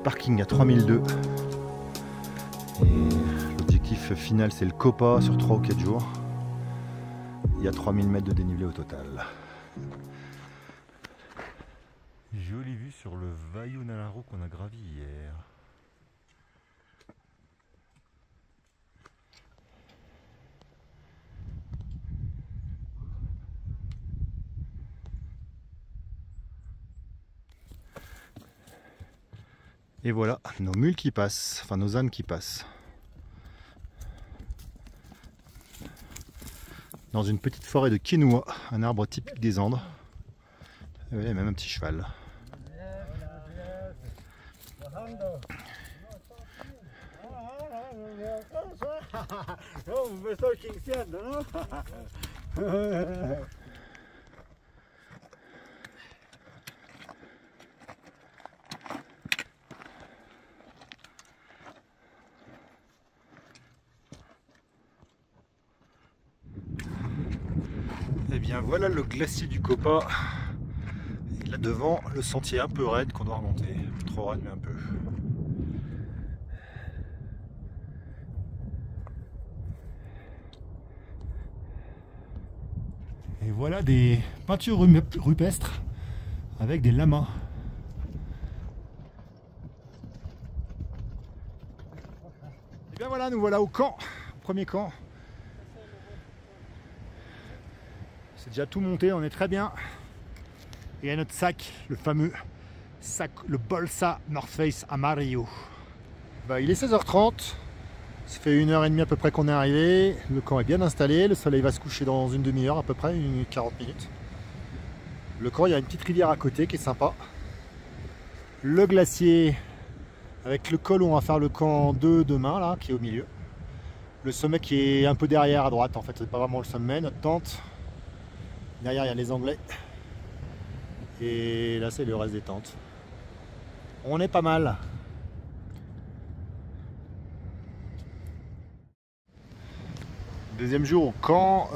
parking à 3002. Et l'objectif final c'est le Copa sur 3 ou 4 jours. Il y a 3000 mètres de dénivelé au total. Jolie vue sur le Vaio Nalaro qu'on a gravi hier. Et voilà nos mules qui passent, enfin nos ânes qui passent. Dans une petite forêt de quinoa, un arbre typique des Andes. Et il y a même un petit cheval. Et bien voilà le glacier du Copa. Et là devant, le sentier un peu raide qu'on doit remonter. Pas trop raide mais un peu. Et voilà des peintures rupestres avec des lamas. Et bien voilà, nous voilà au camp, au premier camp. C'est déjà tout monté, on est très bien. Et à notre sac, le fameux sac, le Bolsa North Face Amarillo. Il est 16h30, ça fait 1h30 à peu près qu'on est arrivé. Le camp est bien installé, le soleil va se coucher dans une demi-heure à peu près, 40 minutes. Le camp, il y a une petite rivière à côté qui est sympa. Le glacier avec le col où on va faire le camp 2 demain, là, qui est au milieu. Le sommet qui est un peu derrière à droite, en fait, c'est pas vraiment le sommet, notre tente. Derrière, il y a les Anglais. Et là, c'est le reste des tentes. On est pas mal. Deuxième jour au camp.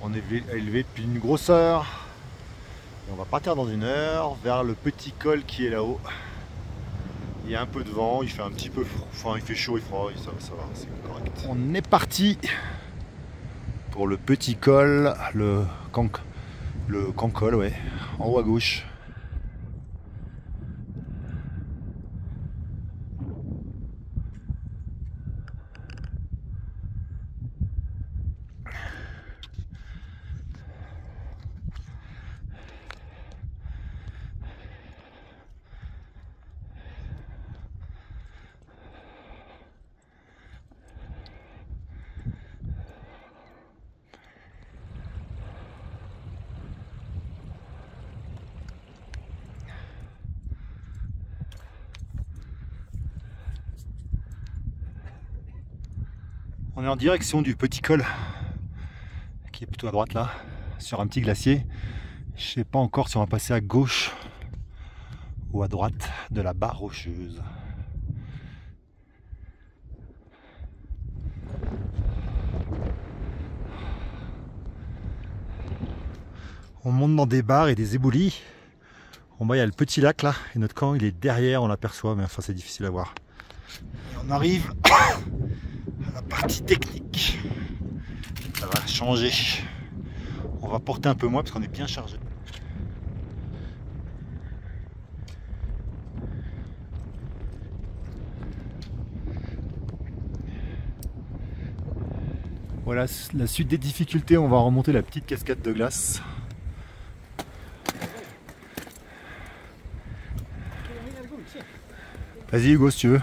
On est élevé depuis une grosse heure. Et on va partir dans une heure vers le petit col qui est là-haut. Il y a un peu de vent, il fait un petit peu froid. Enfin, il fait chaud et froid, ça va, c'est correct. On est parti pour le petit col, le Cancol, ouais, en haut à gauche. On est en direction du petit col qui est plutôt à droite là, sur un petit glacier. Je sais pas encore si on va passer à gauche ou à droite de la barre rocheuse. On monte dans des barres et des éboulis. En bas il y a le petit lac là et notre camp il est derrière, on l'aperçoit mais enfin c'est difficile à voir. Et on arrive à la partie technique. Ça va changer. On va porter un peu moins parce qu'on est bien chargé. Voilà la suite des difficultés, on va remonter la petite cascade de glace. Vas-y Hugo si tu veux.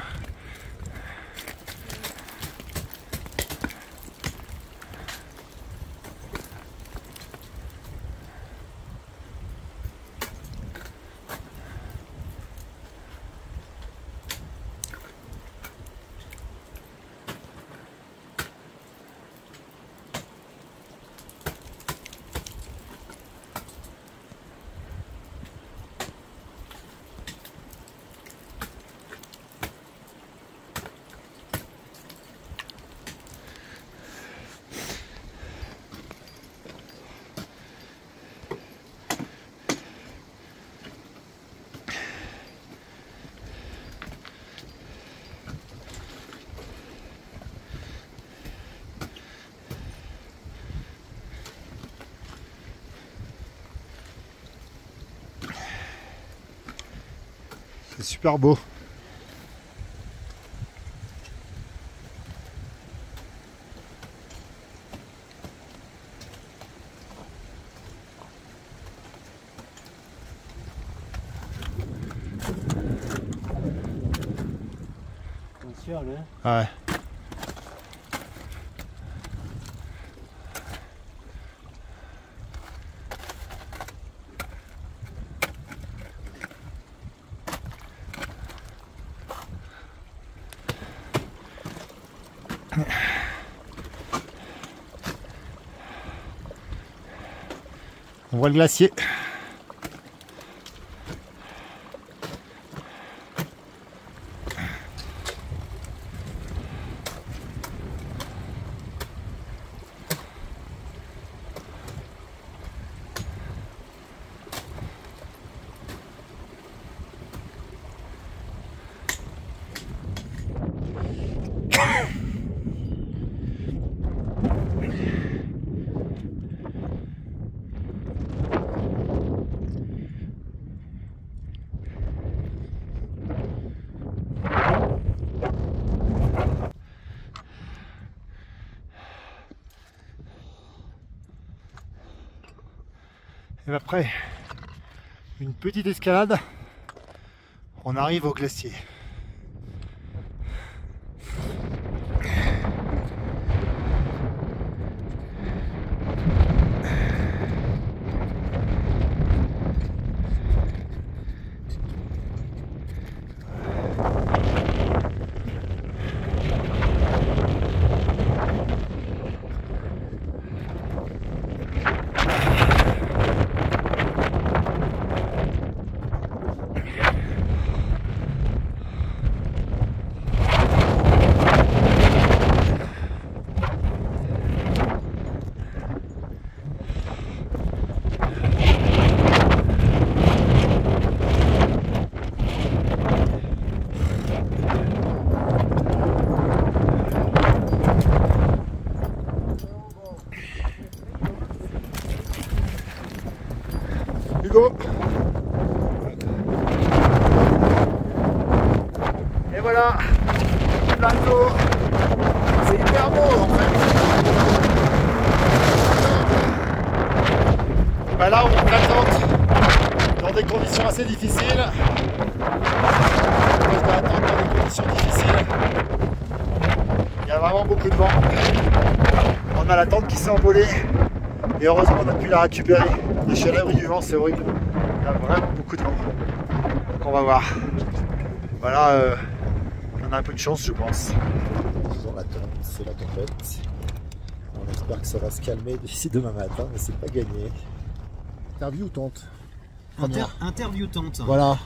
C'est super beau. Ouais. On voit le glacier. Et après une petite escalade, on arrive au glacier. Hugo. Et voilà, plein d'eau. C'est hyper beau en fait. Bah là on monte la tente dans des conditions assez difficiles. On reste dans la tente dans des conditions difficiles. Il y a vraiment beaucoup de vent. On a la tente qui s'est envolée. Et heureusement on a pu la récupérer. Les chaleurs du vent, c'est horrible. Il y a vraiment beaucoup de vent. Donc on va voir. Voilà, on a un peu de chance, je pense. Toujours la tente, c'est la tempête. On espère que ça va se calmer d'ici demain matin, mais c'est pas gagné. Interview ou tente? Interview tente. Voilà.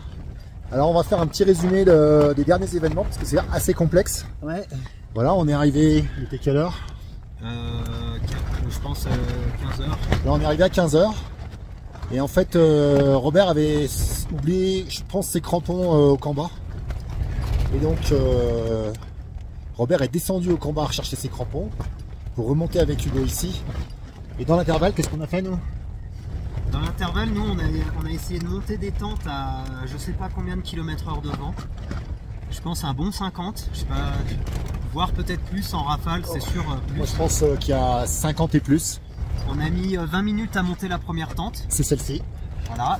Alors on va faire un petit résumé des derniers événements parce que c'est assez complexe. Ouais. Voilà, on est arrivé. Il était quelle heure? Je pense 15h. Là on est arrivé à 15h. Et en fait, Robert avait oublié, je pense, ses crampons au camp bas. Et donc, Robert est descendu au camp bas rechercher ses crampons pour remonter avec Hugo ici. Et dans l'intervalle, qu'est-ce qu'on a fait nous? Dans l'intervalle, nous, on a essayé de monter des tentes à je sais pas combien de km/h de vent. Je pense un bon 50, je sais pas, voire peut-être plus en rafale, c'est sûr. Plus. Moi, je pense qu'il y a 50 et plus. On a mis 20 minutes à monter la première tente. C'est celle-ci. Voilà.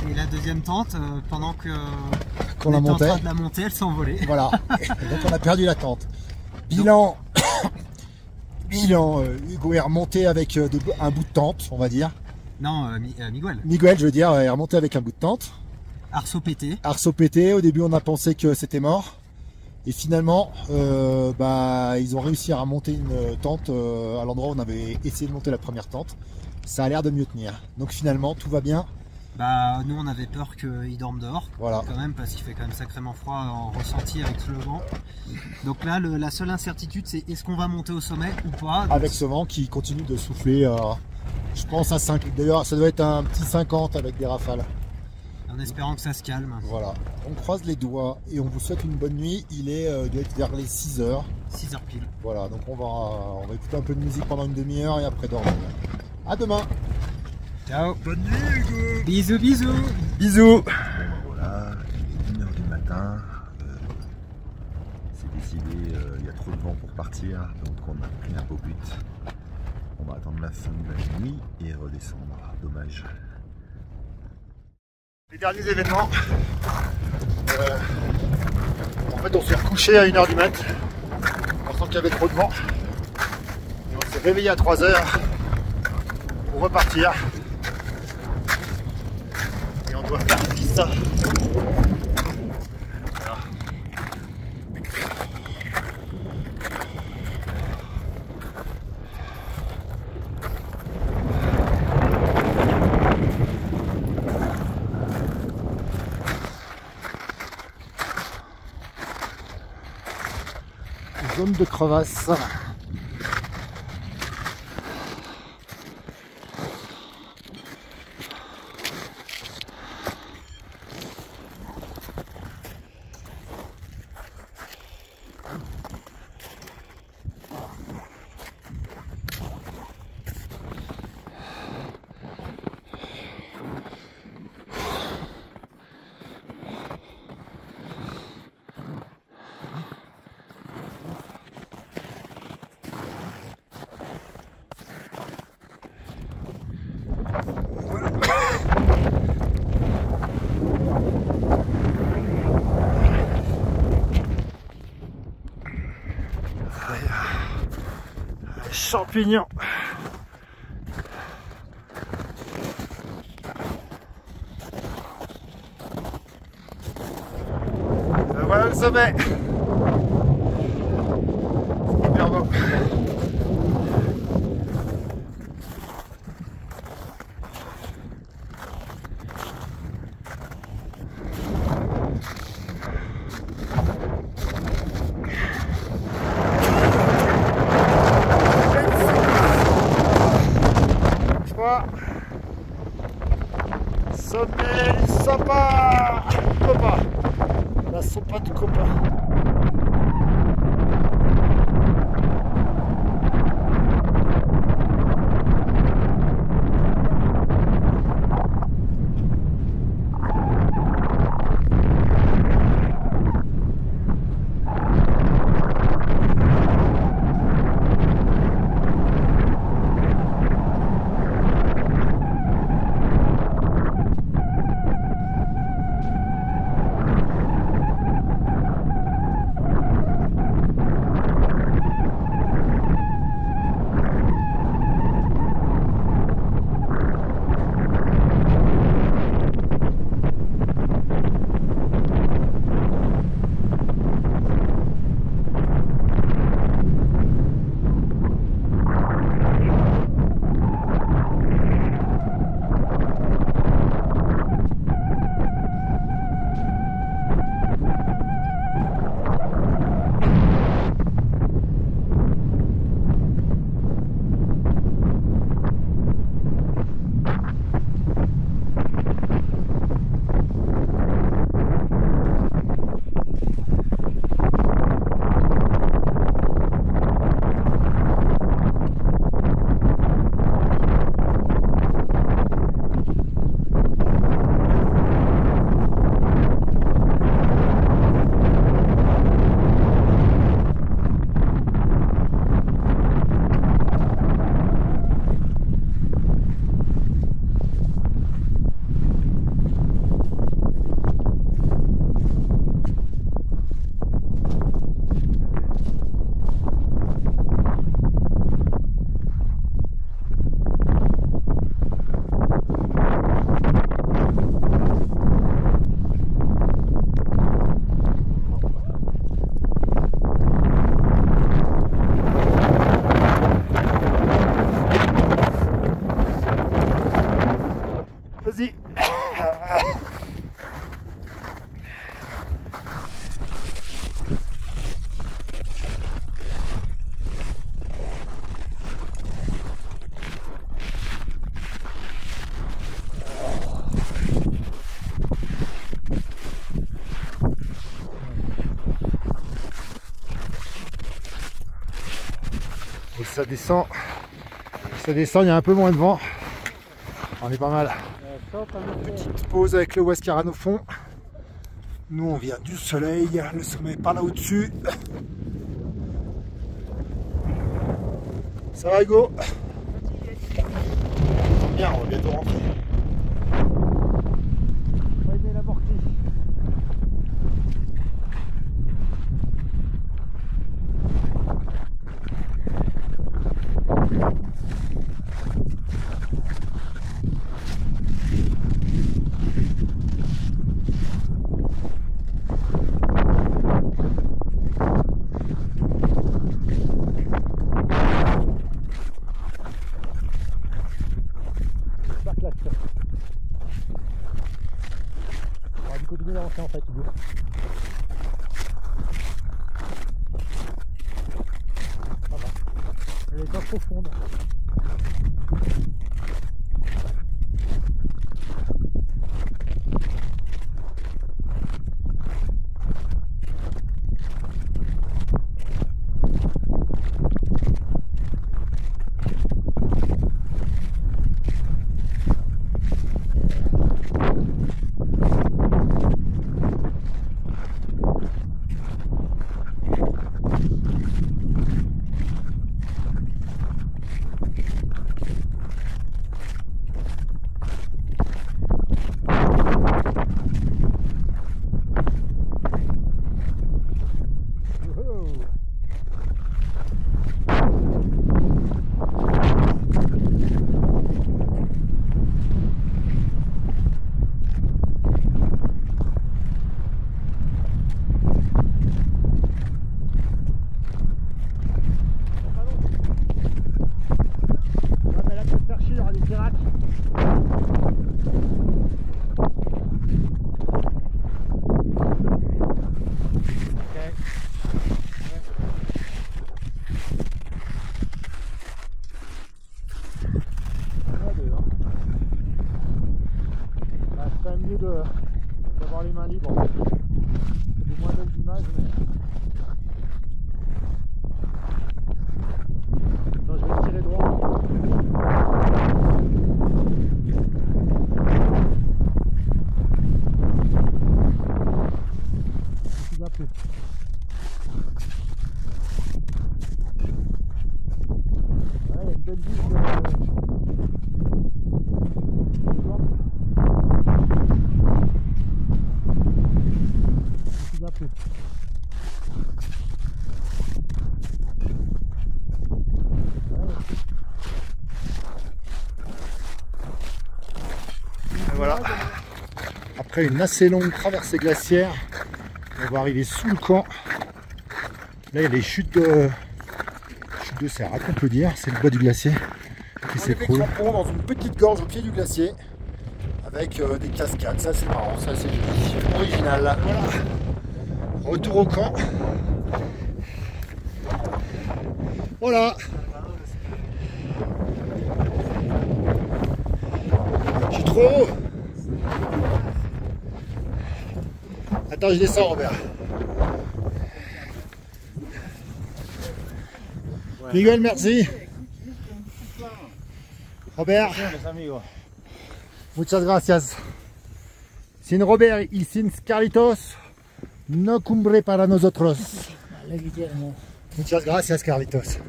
Et la deuxième tente, pendant qu'on la montait, en train de la monter, elle s'est envolée. Voilà. Et donc on a perdu la tente. Bilan, Hugo est remonté avec un bout de tente, on va dire. Non, Miguel. Miguel, je veux dire, est remonté avec un bout de tente. Arceau pété. Arceau pété. Au début, on a pensé que c'était mort. Et finalement, ils ont réussi à remonter une tente à l'endroit où on avait essayé de monter la première tente. Ça a l'air de mieux tenir. Donc finalement, tout va bien. Bah, nous, on avait peur qu'ils dorment dehors. Voilà. Quand même, parce qu'il fait quand même sacrément froid en ressenti avec le vent. Donc là, la seule incertitude, c'est est-ce qu'on va monter au sommet ou pas. Avec ce vent qui continue de souffler, je pense à 5. D'ailleurs, ça doit être un petit 50 avec des rafales. En espérant que ça se calme. Voilà, on croise les doigts et on vous souhaite une bonne nuit. Il doit être vers les 6h. 6h pile. Voilà, donc on va écouter un peu de musique pendant une demi-heure et après dormir. À demain. Ciao. Bonne nuit Hugo. Bisous, bisous. Bisous. Voilà, il est 1h matin. C'est décidé, il y a trop de vent pour partir, donc on a pris un beau but. On va attendre la fin de la nuit et redescendre. Dommage. Les derniers événements. En fait, on s'est recouché à 1h du mat. On sent qu'il y avait trop de vent. Et on s'est réveillé à 3h pour repartir. Et on doit faire ça. Voilà. Zone de crevasse. Champignons. Voilà le sommet. C'est hyper beau. Sommet sympa. Copa. La sopa de copa. Vas-y. Et ça descend, il y a un peu moins de vent. On est pas mal. Petite pause avec le Huascarán au fond. Nous on vient du soleil, le sommet est par là au-dessus. Ça va Hugo? Bien, on va bientôt rentrer. On va aimer l'amorti. On va continuer d'avancer en fait, Hugo. Ça va. Elle est pas profonde. D'avoir les mains libres. C'est des moins belles images, mais... Non, je vais tirer droit. C'est bien plus. Ouais, il y a une belle vue de... Plus. Et voilà, après une assez longue traversée glaciaire, on va arriver sous le camp. Là il y a les chutes de Serrat, on peut dire, c'est le bas du glacier qui s'écroule. Dans une petite gorge au pied du glacier avec des cascades, ça c'est marrant, ça c'est original. Voilà. Retour au camp. Voilà. Je suis trop haut. Attends, je descends, Robert. Ouais. Miguel, merci. Robert. Muchas gracias. Sin Robert y sin Carlitos. No cumbre para nosotros. Muchas gracias, Carlitos.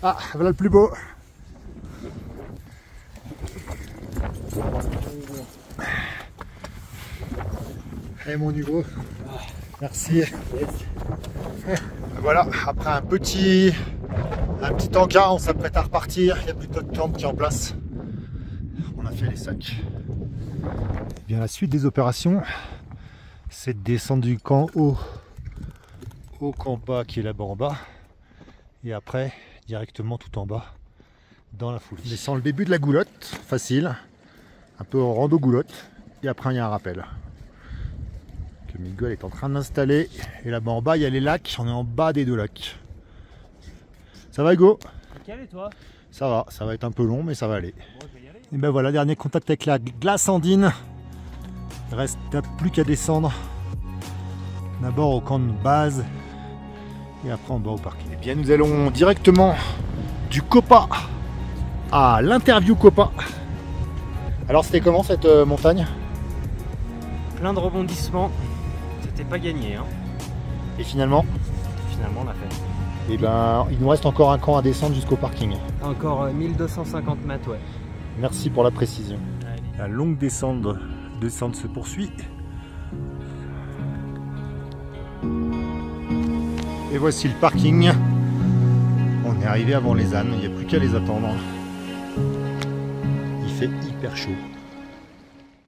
Ah, voilà le plus beau. Et mon Hugo. Merci. Voilà, après un petit encas, on s'apprête à repartir. Il n'y a plus d'autres tentes qui est en place. On a fait les sacs. Et bien, la suite des opérations, c'est de descendre du camp haut au camp bas qui est là-bas en bas, et après directement tout en bas dans la foulée. On descend le début de la goulotte, facile, un peu en rando goulotte, et après il y a un rappel que Miguel est en train d'installer. Et là-bas en bas il y a les lacs, on est en bas des deux lacs. Ça va Hugo? Nickel, et toi? Ça va être un peu long mais ça va aller. Bon, je vais y aller. Et ben voilà, dernier contact avec la glace andine. Il reste plus qu'à descendre d'abord au camp de base et après en bas au parking. Et bien nous allons directement du Copa à l'interview Copa. Alors c'était comment cette montagne? Plein de rebondissements. C'était pas gagné. Hein. Et finalement, on l'a fait. eh ben, il nous reste encore un camp à descendre jusqu'au parking. Encore 1250 mètres, ouais. Merci pour la précision. Allez. La longue descente se poursuit. Et voici le parking. On est arrivé avant les ânes, il n'y a plus qu'à les attendre. Il fait hyper chaud.